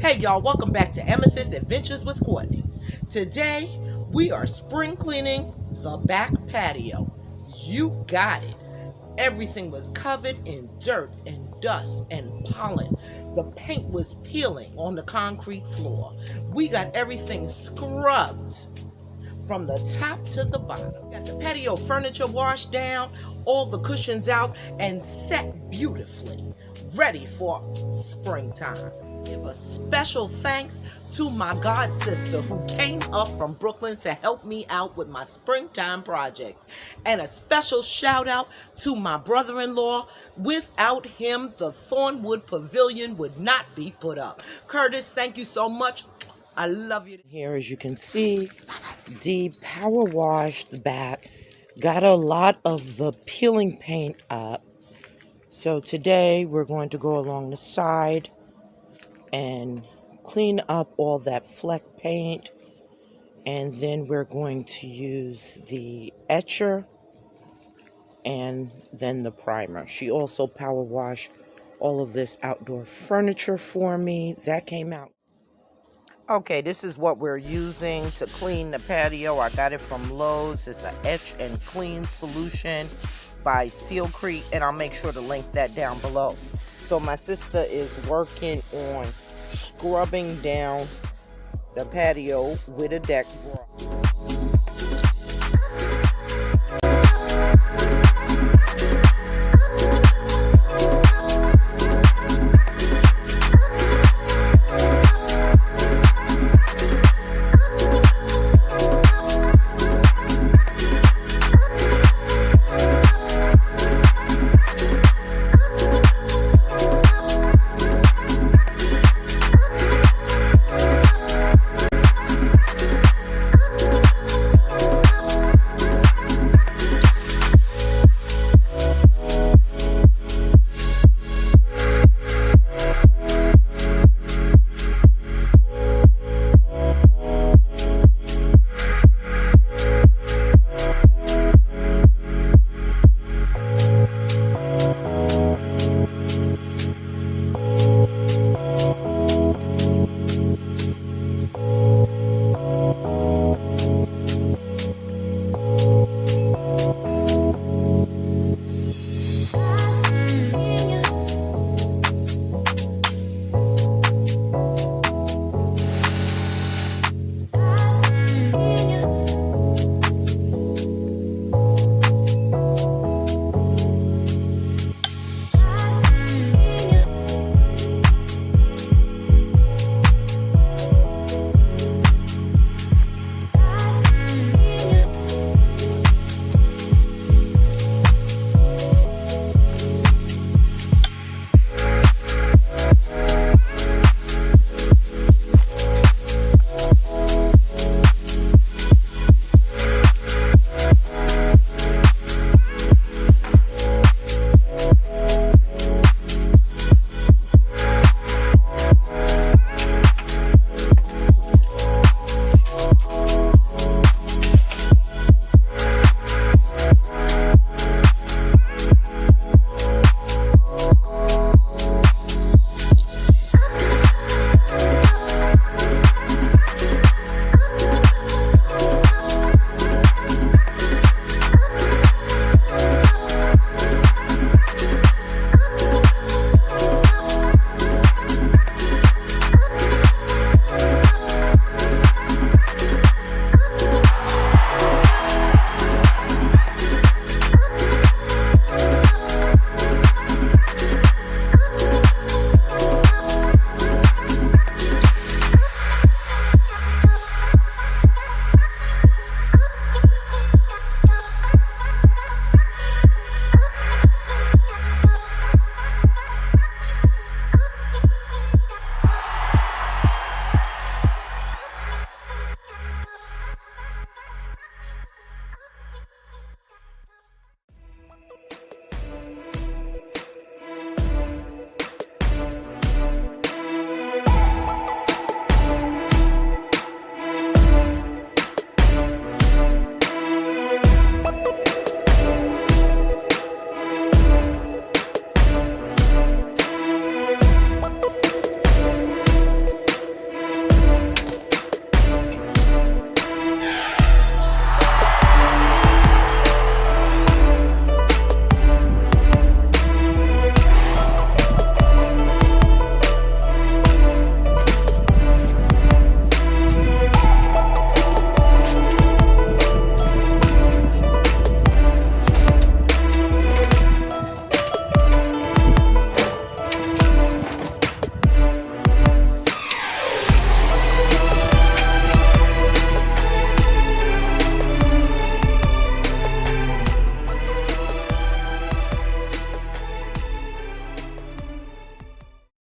Hey y'all, welcome back to Amethyst Adventures with Courtney. Today, we are spring cleaning the back patio. You got it. Everything was covered in dirt and dust and pollen. The paint was peeling on the concrete floor. We got everything scrubbed from the top to the bottom. Got the patio furniture washed down, all the cushions out, and set beautifully, ready for springtime. Give a special thanks to my god sister who came up from Brooklyn to help me out with my springtime projects. And a special shout out to my brother-in-law. Without him, the Thornwood Pavilion would not be put up. Curtis, thank you so much. I love you. Here, as you can see, the power washed back got a lot of the peeling paint up. So today we're going to go along the side and clean up all that fleck paint, and then we're going to use the etcher and then the primer. She also power washed all of this outdoor furniture for me. That came out. Okay, this is what we're using to clean the patio. I got it from Lowe's. It's an etch and clean solution by Seal Creek, and I'll make sure to link that down below. So my sister is working on scrubbing down the patio with a deck brush.